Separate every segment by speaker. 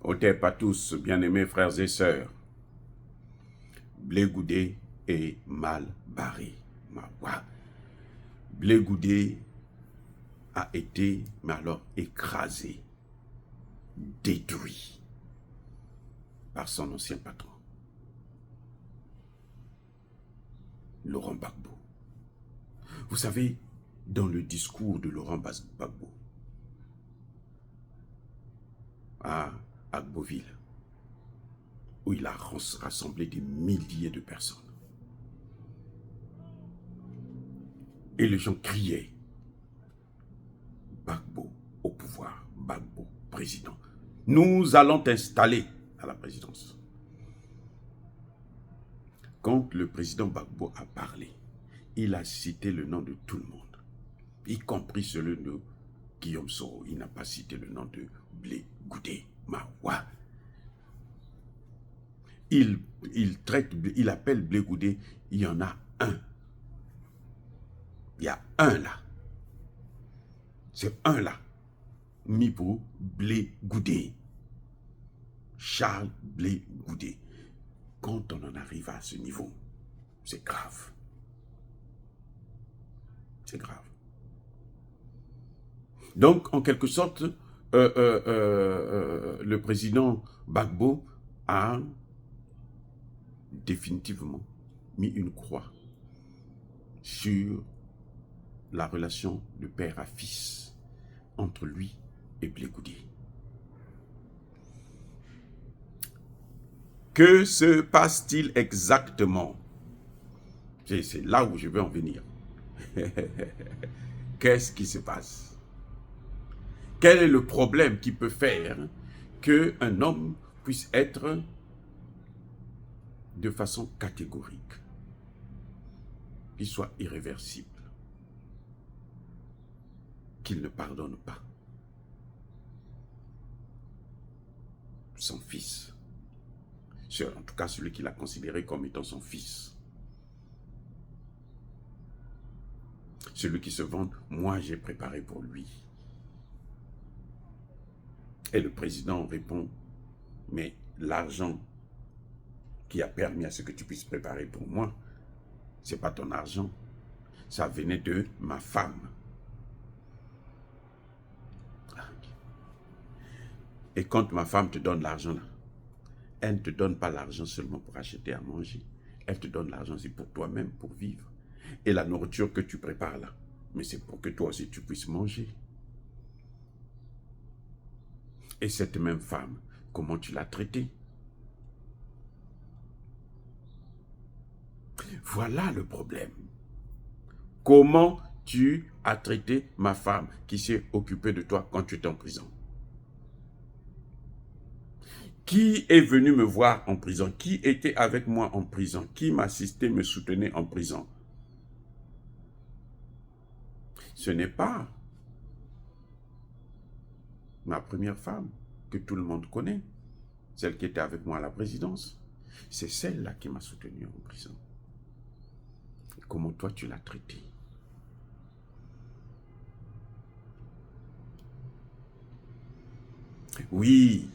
Speaker 1: Otep à tous, bien-aimés frères et sœurs. Blé Goudé est mal barré. Blé Goudé a été, mais alors, écrasé, détruit par son ancien patron, Laurent Gbagbo. Vous savez, dans le discours de Laurent Gbagbo à Agboville, où il a rassemblé des milliers de personnes, et les gens criaient « Gbagbo au pouvoir, Gbagbo président. Nous allons t'installer à la présidence. » Quand le président Gbagbo a parlé, il a cité le nom de tout le monde, y compris celui de Guillaume Soro. Il n'a pas cité le nom de Blé Goudé Mawa. Il appelle Blé Goudé, il y en a un. Il y a un là. C'est un là. Mis pour Blé Goudé. Charles Blé Goudé. Quand on en arrive à ce niveau, c'est grave. C'est grave. Donc, en quelque sorte, le président Gbagbo a définitivement mis une croix sur la relation de père à fils entre lui et Blé Goudé. Que se passe-t-il exactement? C'est là où je veux en venir. Qu'est-ce qui se passe? Quel est le problème qui peut faire qu'un homme puisse être de façon catégorique, qu'il soit irréversible, qu'il ne pardonne pas son fils, en tout cas celui qu'il a considéré comme étant son fils, celui qui se vante, moi j'ai préparé pour lui. Et le président répond, mais l'argent qui a permis à ce que tu puisses préparer pour moi, ce n'est pas ton argent, ça venait de ma femme. Et quand ma femme te donne l'argent là, elle ne te donne pas l'argent seulement pour acheter à manger, elle te donne l'argent aussi pour toi-même, pour vivre. Et la nourriture que tu prépares là, mais c'est pour que toi aussi tu puisses manger. Et cette même femme, comment tu l'as traitée? Voilà le problème. Comment tu as traité ma femme qui s'est occupée de toi quand tu étais en prison? Qui est venu me voir en prison? Qui était avec moi en prison? Qui m'assistait, me soutenait en prison? Ce n'est pas ma première femme que tout le monde connaît, celle qui était avec moi à la présidence. C'est celle-là qui m'a soutenu en prison. Et comment toi tu l'as traitée? Oui,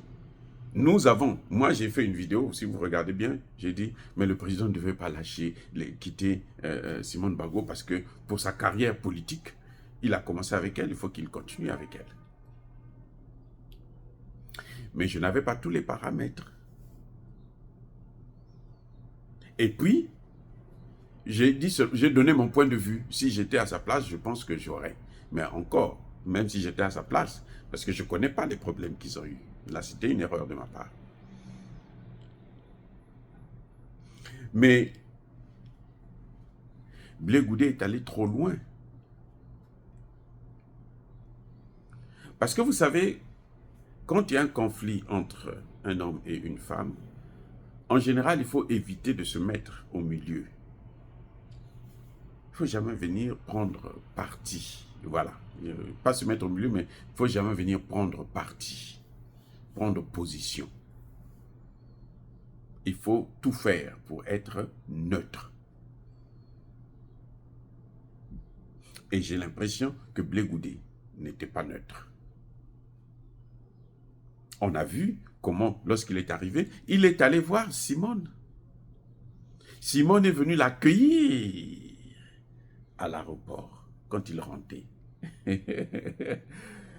Speaker 1: nous avons, moi j'ai fait une vidéo, si vous regardez bien, j'ai dit, mais le président ne devait pas lâcher, quitter Simone Gbagbo parce que pour sa carrière politique, il a commencé avec elle, il faut qu'il continue avec elle. Mais je n'avais pas tous les paramètres. Et puis, j'ai donné mon point de vue. Si j'étais à sa place, je pense que j'aurais. Mais encore, même si j'étais à sa place, parce que je ne connais pas les problèmes qu'ils ont eus. Là, c'était une erreur de ma part. Mais Blé Goudé est allé trop loin. Parce que vous savez, quand il y a un conflit entre un homme et une femme, en général, il faut éviter de se mettre au milieu. Il ne faut jamais venir prendre parti. Voilà. Pas se mettre au milieu, mais il ne faut jamais venir prendre parti, prendre position. Il faut tout faire pour être neutre. Et j'ai l'impression que Blé Goudé n'était pas neutre. On a vu comment, lorsqu'il est arrivé, il est allé voir Simone. Simone est venu l'accueillir à l'aéroport quand il rentrait.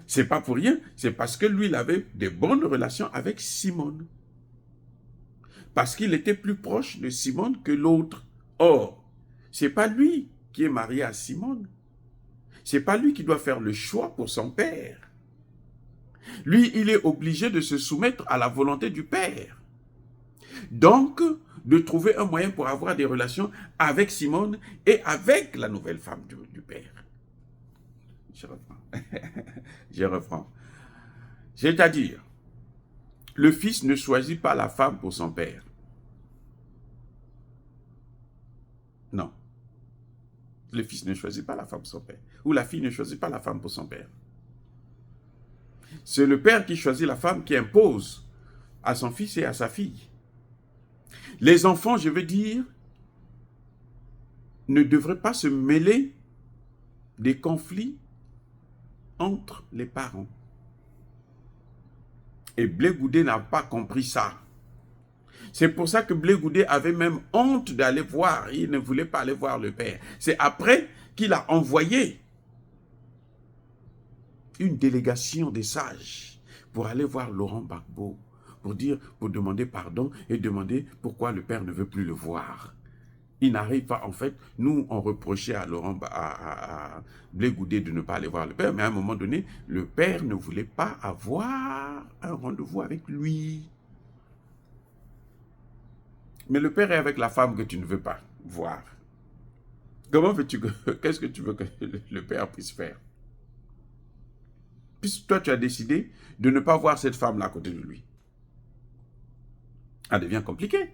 Speaker 1: C'est pas pour rien, c'est parce que lui, il avait de bonnes relations avec Simone. Parce qu'il était plus proche de Simone que l'autre. Or, c'est pas lui qui est marié à Simone. C'est pas lui qui doit faire le choix pour son père. Lui, il est obligé de se soumettre à la volonté du père. Donc, de trouver un moyen pour avoir des relations avec Simone et avec la nouvelle femme du père. Je reprends. Je reprends. C'est-à-dire, le fils ne choisit pas la femme pour son père. Non. Le fils ne choisit pas la femme pour son père. Ou la fille ne choisit pas la femme pour son père. C'est le père qui choisit la femme, qui impose à son fils et à sa fille. Les enfants, je veux dire, ne devraient pas se mêler des conflits entre les parents. Et Blé Goudé n'a pas compris ça. C'est pour ça que Blé Goudé avait même honte d'aller voir. Il ne voulait pas aller voir le père. C'est après qu'il a envoyé une délégation des sages pour aller voir Laurent Gbagbo, pour demander pardon et demander pourquoi le père ne veut plus le voir. Il n'arrive pas, en fait, nous, on reprochait à Blé Goudé de ne pas aller voir le père, mais à un moment donné, le père ne voulait pas avoir un rendez-vous avec lui. Mais le père est avec la femme que tu ne veux pas voir. Comment veux-tu qu'est-ce que tu veux que le père puisse faire? Puisque toi, tu as décidé de ne pas voir cette femme-là à côté de lui. Ça devient compliqué.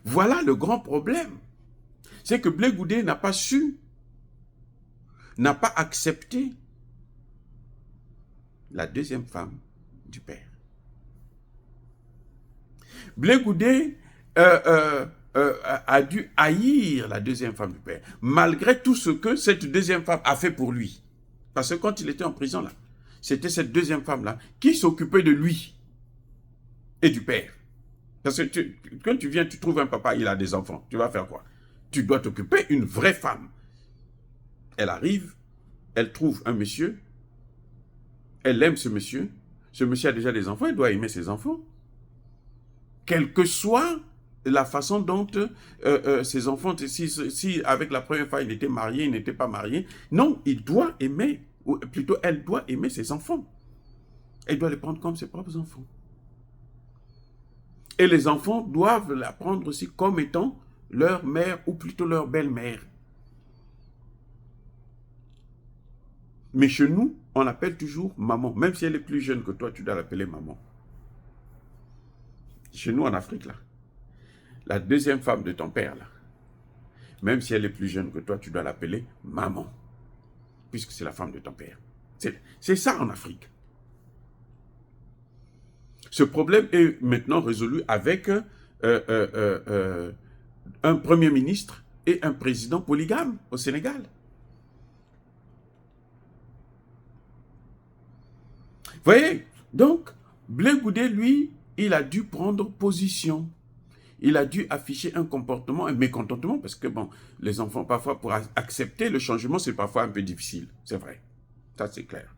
Speaker 1: Voilà le grand problème. C'est que Blé Goudé n'a pas su, n'a pas accepté la deuxième femme du père. Blé Goudé a dû haïr la deuxième femme du père, malgré tout ce que cette deuxième femme a fait pour lui. Parce que quand il était en prison, là, c'était cette deuxième femme-là qui s'occupait de lui et du père. Parce que quand tu viens, tu trouves un papa, il a des enfants. Tu vas faire quoi? Tu dois t'occuper d'une vraie femme. Elle arrive, elle trouve un monsieur, elle aime ce monsieur a déjà des enfants, elle doit aimer ses enfants. Quelle que soit la façon dont ses enfants, si avec la première fois il était marié, il n'était pas marié, non, il doit aimer, ou plutôt elle doit aimer ses enfants. Elle doit les prendre comme ses propres enfants. Et les enfants doivent la prendre aussi comme étant leur mère ou plutôt leur belle-mère. Mais chez nous, on l'appelle toujours maman. Même si elle est plus jeune que toi, tu dois l'appeler maman. Chez nous en Afrique, là, la deuxième femme de ton père, là, même si elle est plus jeune que toi, tu dois l'appeler maman. Puisque c'est la femme de ton père. C'est ça en Afrique. Ce problème est maintenant résolu avec un premier ministre et un président polygame au Sénégal. Vous voyez, donc, Blé Goudé, lui, il a dû prendre position. Il a dû afficher un comportement, un mécontentement, parce que, bon, les enfants, parfois, pour accepter le changement, c'est parfois un peu difficile. C'est vrai. Ça, c'est clair.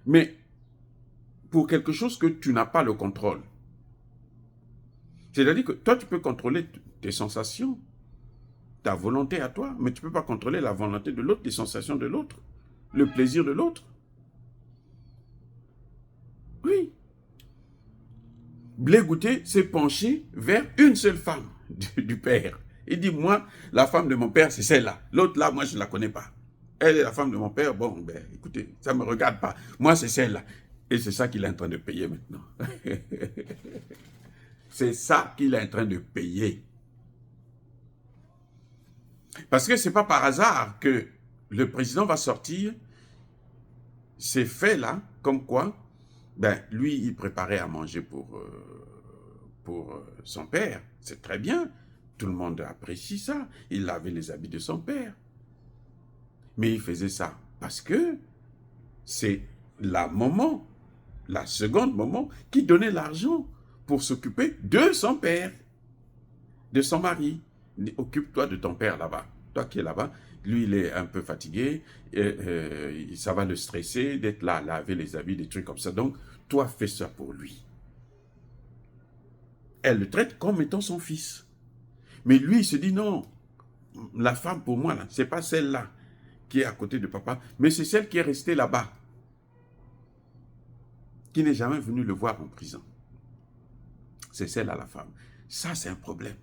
Speaker 1: Mais, pour quelque chose que tu n'as pas le contrôle, c'est-à-dire que toi, tu peux contrôler tes sensations, ta volonté à toi, mais tu ne peux pas contrôler la volonté de l'autre, les sensations de l'autre, le plaisir de l'autre. Oui. Blé Goudé s'est penché vers une seule femme du père. Il dit, moi, la femme de mon père, c'est celle-là. L'autre là, moi, je ne la connais pas. Elle est la femme de mon père. Bon, ben, écoutez, ça ne me regarde pas. Moi, c'est celle-là. Et c'est ça qu'il est en train de payer maintenant. C'est ça qu'il est en train de payer. Parce que ce n'est pas par hasard que le président va sortir ces faits-là, comme quoi, ben, lui, il préparait à manger pour son père. C'est très bien. Tout le monde apprécie ça. Il lavait les habits de son père. Mais il faisait ça parce que c'est la maman la seconde maman, qui donnait l'argent pour s'occuper de son père, de son mari. Occupe-toi de ton père là-bas. Toi qui es là-bas, lui, il est un peu fatigué, ça va le stresser d'être là, laver les habits, des trucs comme ça. Donc, toi, fais ça pour lui. Elle le traite comme étant son fils. Mais lui, il se dit non, la femme pour moi, ce n'est pas celle-là qui est à côté de papa, mais c'est celle qui est restée là-bas, qui n'est jamais venue le voir en prison. C'est celle-là la femme. Ça, c'est un problème.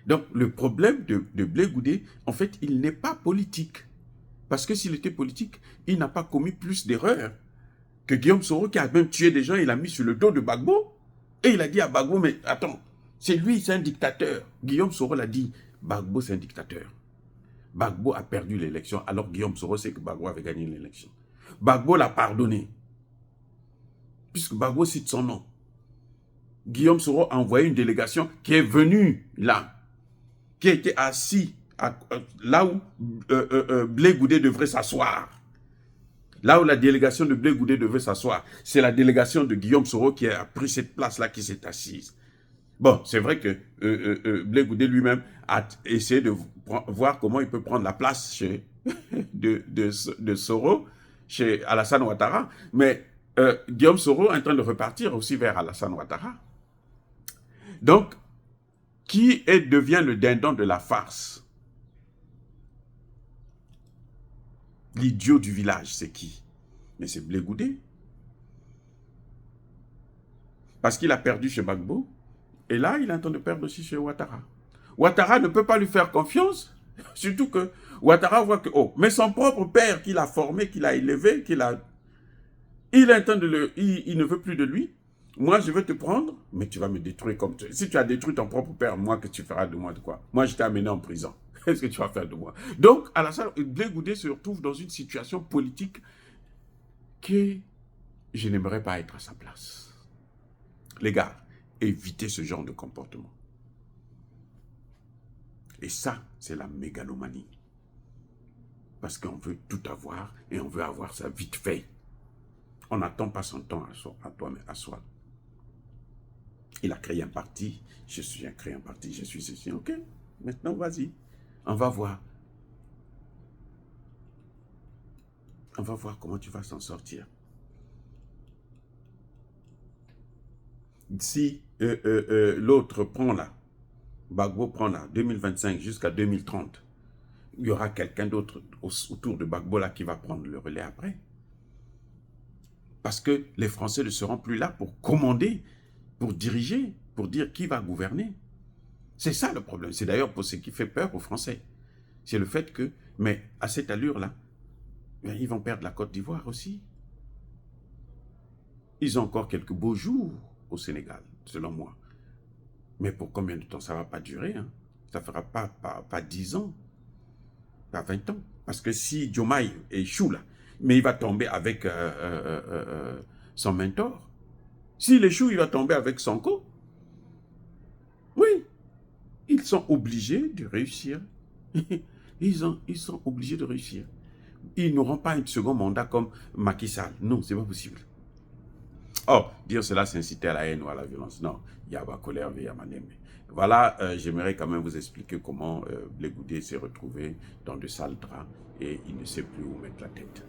Speaker 1: Donc, le problème de Blé Goudé, en fait, il n'est pas politique. Parce que s'il était politique, il n'a pas commis plus d'erreurs que Guillaume Soro, qui a même tué des gens, il a mis sur le dos de Gbagbo. Et il a dit à Gbagbo, mais attends, c'est lui, c'est un dictateur. Guillaume Soro l'a dit, Gbagbo, c'est un dictateur. Gbagbo a perdu l'élection, alors Guillaume Soro sait que Gbagbo avait gagné l'élection. Gbagbo l'a pardonné. Puisque Gbagbo cite son nom. Guillaume Soro a envoyé une délégation qui est venue là, qui a été assis là où Blé Goudé devrait s'asseoir. Là où la délégation de Blé Goudé devait s'asseoir. C'est la délégation de Guillaume Soro qui a pris cette place-là, qui s'est assise. Bon, c'est vrai que Blé Goudé lui-même a essayé de voir comment il peut prendre la place de Soro, chez Alassane Ouattara, mais Guillaume Soro est en train de repartir aussi vers Alassane Ouattara. Donc, qui devient le dindon de la farce? L'idiot du village, c'est qui? Mais c'est Blé Goudé. Parce qu'il a perdu chez Gbagbo, et là, il est en train de perdre aussi chez Ouattara. Ouattara ne peut pas lui faire confiance, surtout que Ouattara voit que, oh, mais son propre père qu'il a formé, qu'il a élevé, il est en train de il ne veut plus de lui. Moi, je veux te prendre, mais tu vas me détruire comme tu... Si tu as détruit ton propre père, moi, que tu feras de moi de quoi? Moi, je t'ai amené en prison. Qu'est-ce que tu vas faire de moi? Donc, Alassane Blé Goudé se retrouve dans une situation politique que je n'aimerais pas être à sa place. Les gars, évitez ce genre de comportement. Et ça, c'est la mégalomanie. Parce qu'on veut tout avoir et on veut avoir ça vite fait. On n'attend pas son temps à toi, mais à soi. Il a créé un parti, je suis créé un parti, je suis ceci, ok, maintenant vas-y, on va voir. On va voir comment tu vas s'en sortir. Si l'autre prend là, Gbagbo prend là, 2025 jusqu'à 2030, il y aura quelqu'un d'autre autour de Gbagbo là qui va prendre le relais après. Parce que les Français ne seront plus là pour commander, pour diriger, pour dire qui va gouverner. C'est ça le problème. C'est d'ailleurs pour ce qui fait peur aux Français. C'est le fait que, mais à cette allure-là, ils vont perdre la Côte d'Ivoire aussi. Ils ont encore quelques beaux jours au Sénégal, selon moi. Mais pour combien de temps? Ça ne va pas durer. Hein? Ça ne fera pas 10 ans, pas 20 ans. Parce que si Diomaye échoue là, mais il va tomber avec son mentor. S'il échoue, il va tomber avec Sonko. Oui, ils sont obligés de réussir. Ils sont obligés de réussir. Ils n'auront pas un second mandat comme Macky Sall. Non, ce n'est pas possible. Oh, dire cela, c'est inciter à la haine ou à la violence. Non, il y a ma colère, il y a ma neme. Voilà, j'aimerais quand même vous expliquer comment Blé Goudé s'est retrouvé dans de sales draps et il ne sait plus où mettre la tête.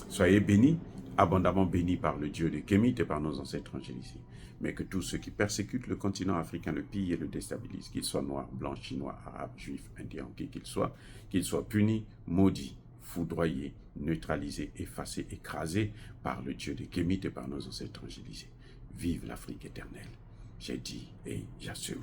Speaker 1: Soyez bénis, abondamment bénis par le Dieu de Kémit et par nos ancêtres angélisés. Mais que tous ceux qui persécutent le continent africain le pillent et le déstabilisent, qu'ils soient noirs, blancs, chinois, arabes, juifs, indiens, qui qu'ils soient punis, maudits, foudroyés, neutralisés, effacés, écrasés par le Dieu de Kémit et par nos ancêtres angélisés. Vive l'Afrique éternelle. J'ai dit et j'assume.